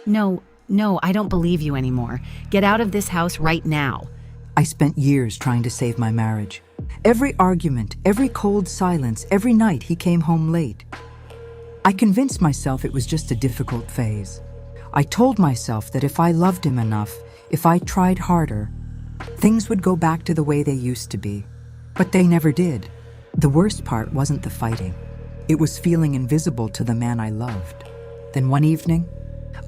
No, no, I don't believe you anymore. Get out of this house right now. I spent years trying to save my marriage. Every argument, every cold silence, every night he came home late. I convinced myself it was just a difficult phase. I told myself that if I loved him enough, if I tried harder, things would go back to the way they used to be. But they never did. The worst part wasn't the fighting. It was feeling invisible to the man I loved. Then one evening,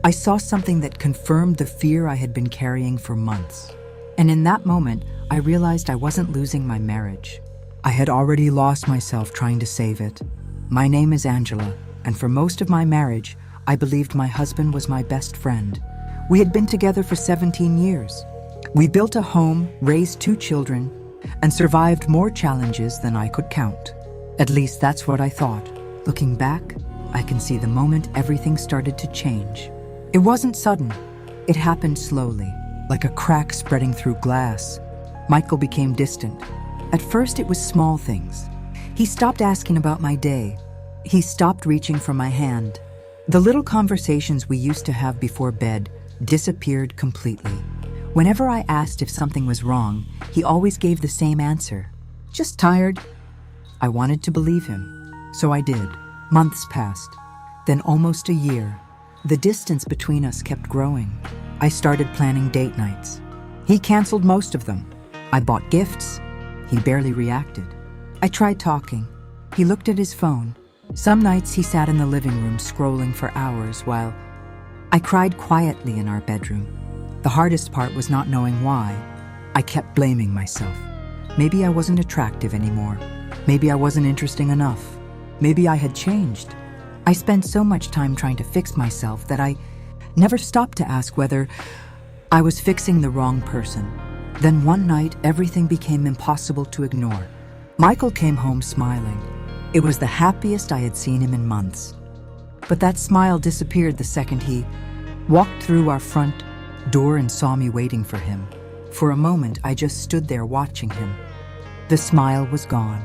I saw something that confirmed the fear I had been carrying for months. And in that moment, I realized I wasn't losing my marriage. I had already lost myself trying to save it. My name is Angela, and for most of my marriage, I believed my husband was my best friend. We had been together for 17 years. We built a home, raised 2 children, and survived more challenges than I could count. At least that's what I thought. Looking back, I can see the moment everything started to change. It wasn't sudden. It happened slowly, like a crack spreading through glass. Michael became distant. At first, it was small things. He stopped asking about my day. He stopped reaching for my hand. The little conversations we used to have before bed disappeared completely. Whenever I asked if something was wrong, he always gave the same answer. Just tired. I wanted to believe him, so I did. Months passed, then almost a year. The distance between us kept growing. I started planning date nights. He canceled most of them. I bought gifts. He barely reacted. I tried talking. He looked at his phone. Some nights he sat in the living room scrolling for hours while I cried quietly in our bedroom. The hardest part was not knowing why. I kept blaming myself. Maybe I wasn't attractive anymore. Maybe I wasn't interesting enough. Maybe I had changed. I spent so much time trying to fix myself that I never stopped to ask whether I was fixing the wrong person. Then one night, everything became impossible to ignore. Michael came home smiling. It was the happiest I had seen him in months. But that smile disappeared the second he walked through our front door and saw me waiting for him. For a moment, I just stood there watching him. The smile was gone.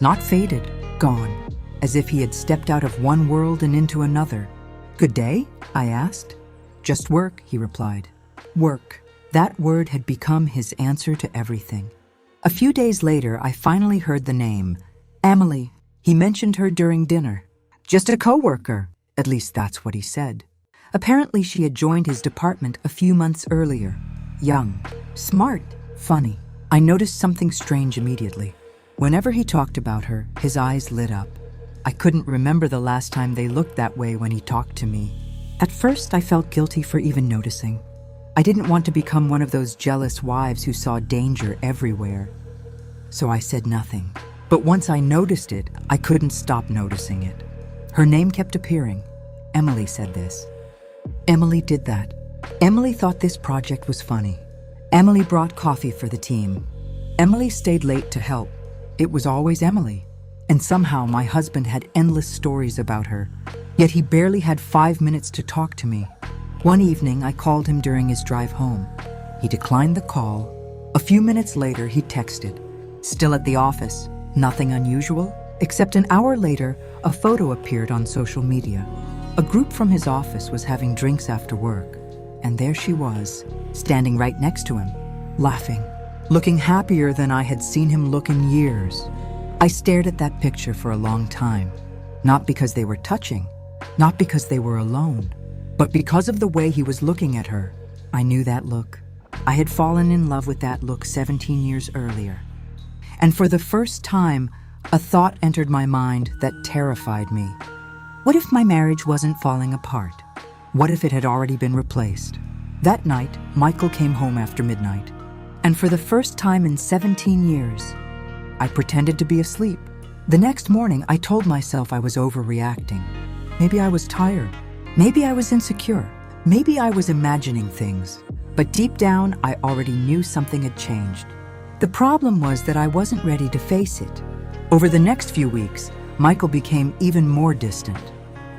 Not faded, gone. As if he had stepped out of one world and into another. "Good day?" I asked. "Just work," he replied. Work. That word had become his answer to everything. A few days later, I finally heard the name. Emily. He mentioned her during dinner. Just a coworker. At least that's what he said. Apparently she had joined his department a few months earlier. Young, smart, funny. I noticed something strange immediately. Whenever he talked about her, his eyes lit up. I couldn't remember the last time they looked that way when he talked to me. At first, I felt guilty for even noticing. I didn't want to become one of those jealous wives who saw danger everywhere. So I said nothing. But once I noticed it, I couldn't stop noticing it. Her name kept appearing. Emily said this. Emily did that. Emily thought this project was funny. Emily brought coffee for the team. Emily stayed late to help. It was always Emily. And somehow my husband had endless stories about her. Yet he barely had 5 minutes to talk to me. One evening, I called him during his drive home. He declined the call. A few minutes later, he texted. Still at the office. Nothing unusual, except an hour later, a photo appeared on social media. A group from his office was having drinks after work, and there she was, standing right next to him, laughing, looking happier than I had seen him look in years. I stared at that picture for a long time, not because they were touching, not because they were alone, but because of the way he was looking at her. I knew that look. I had fallen in love with that look 17 years earlier. And for the first time, a thought entered my mind that terrified me. What if my marriage wasn't falling apart? What if it had already been replaced? That night, Michael came home after midnight. And for the first time in 17 years, I pretended to be asleep. The next morning, I told myself I was overreacting. Maybe I was tired. Maybe I was insecure. Maybe I was imagining things. But deep down, I already knew something had changed. The problem was that I wasn't ready to face it. Over the next few weeks, Michael became even more distant.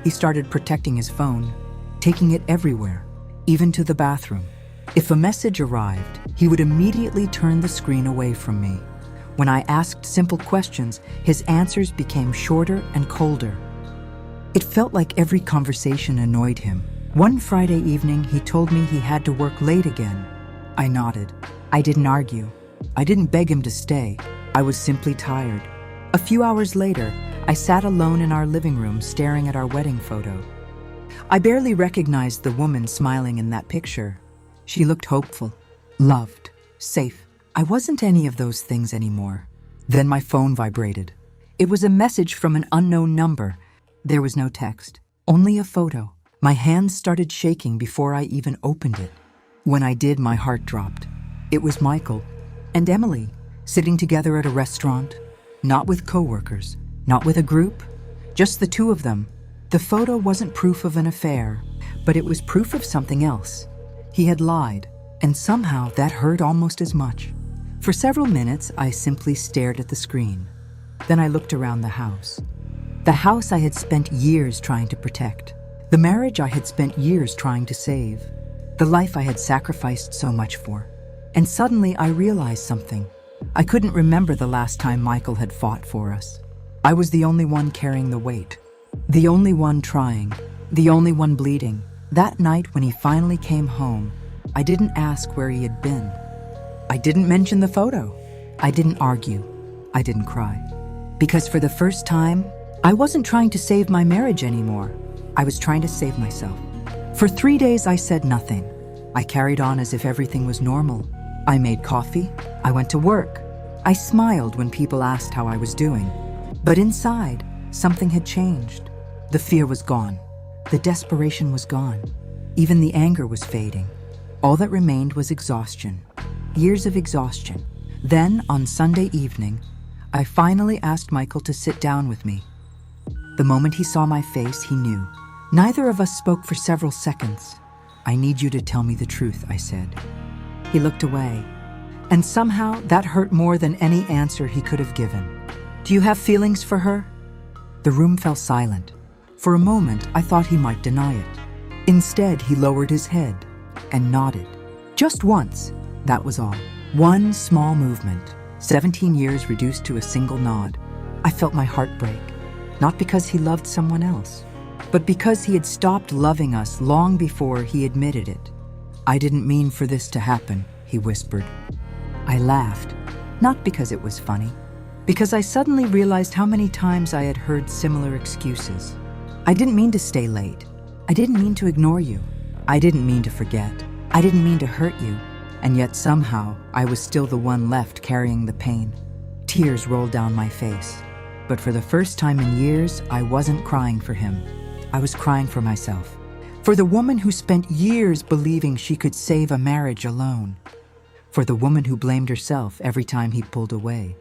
He started protecting his phone, taking it everywhere, even to the bathroom. If a message arrived, he would immediately turn the screen away from me. When I asked simple questions, his answers became shorter and colder. It felt like every conversation annoyed him. One Friday evening, he told me he had to work late again. I nodded. I didn't argue. I didn't beg him to stay. I was simply tired. A few hours later, I sat alone in our living room staring at our wedding photo. I barely recognized the woman smiling in that picture. She looked hopeful, loved, safe. I wasn't any of those things anymore. Then my phone vibrated. It was a message from an unknown number. There was no text, only a photo. My hands started shaking before I even opened it. When I did, my heart dropped. It was Michael and Emily sitting together at a restaurant, not with coworkers, not with a group, just the two of them. The photo wasn't proof of an affair, but it was proof of something else. He had lied, and somehow that hurt almost as much. For several minutes, I simply stared at the screen. Then I looked around the house. The house I had spent years trying to protect. The marriage I had spent years trying to save. The life I had sacrificed so much for. And suddenly I realized something. I couldn't remember the last time Michael had fought for us. I was the only one carrying the weight. The only one trying. The only one bleeding. That night when he finally came home, I didn't ask where he had been. I didn't mention the photo. I didn't argue. I didn't cry. Because for the first time, I wasn't trying to save my marriage anymore. I was trying to save myself. For 3 days, I said nothing. I carried on as if everything was normal. I made coffee. I went to work. I smiled when people asked how I was doing. But inside, something had changed. The fear was gone. The desperation was gone. Even the anger was fading. All that remained was exhaustion. Years of exhaustion. Then, on Sunday evening, I finally asked Michael to sit down with me. The moment he saw my face, he knew. Neither of us spoke for several seconds. "I need you to tell me the truth," I said. He looked away, and somehow that hurt more than any answer he could have given. "Do you have feelings for her?" The room fell silent. For a moment, I thought he might deny it. Instead, he lowered his head and nodded. Just once, that was all. One small movement. 17 years reduced to a single nod. I felt my heart break. Not because he loved someone else, but because he had stopped loving us long before he admitted it. "I didn't mean for this to happen," he whispered. I laughed, not because it was funny, because I suddenly realized how many times I had heard similar excuses. "I didn't mean to stay late. I didn't mean to ignore you. I didn't mean to forget. I didn't mean to hurt you." And yet somehow I was still the one left carrying the pain. Tears rolled down my face. But for the first time in years, I wasn't crying for him. I was crying for myself. For the woman who spent years believing she could save a marriage alone. For the woman who blamed herself every time he pulled away.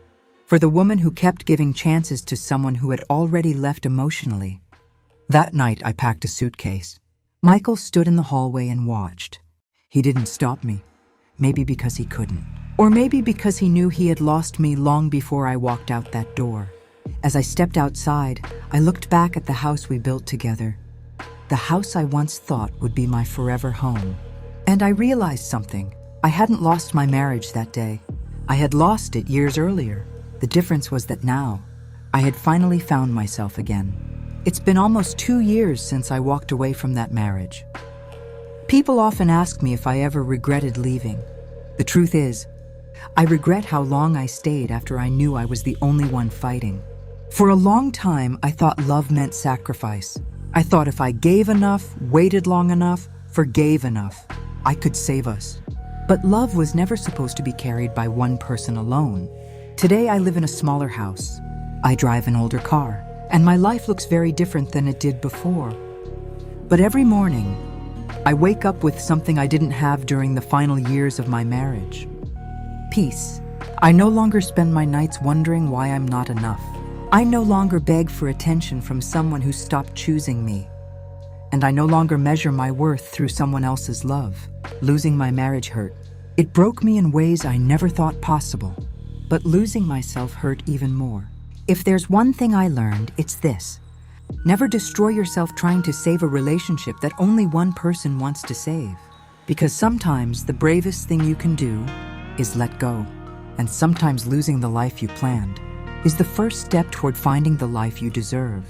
For the woman who kept giving chances to someone who had already left emotionally. That night, I packed a suitcase. Michael stood in the hallway and watched. He didn't stop me. Maybe because he couldn't. Or maybe because he knew he had lost me long before I walked out that door. As I stepped outside, I looked back at the house we built together. The house I once thought would be my forever home. And I realized something. I hadn't lost my marriage that day. I had lost it years earlier. The difference was that now, I had finally found myself again. It's been almost 2 years since I walked away from that marriage. People often ask me if I ever regretted leaving. The truth is, I regret how long I stayed after I knew I was the only one fighting. For a long time, I thought love meant sacrifice. I thought if I gave enough, waited long enough, forgave enough, I could save us. But love was never supposed to be carried by one person alone. Today, I live in a smaller house. I drive an older car, and my life looks very different than it did before. But every morning, I wake up with something I didn't have during the final years of my marriage. Peace. I no longer spend my nights wondering why I'm not enough. I no longer beg for attention from someone who stopped choosing me. And I no longer measure my worth through someone else's love. Losing my marriage hurt. It broke me in ways I never thought possible. But losing myself hurt even more. If there's one thing I learned, it's this. Never destroy yourself trying to save a relationship that only one person wants to save. Because sometimes the bravest thing you can do is let go. And sometimes losing the life you planned is the first step toward finding the life you deserve.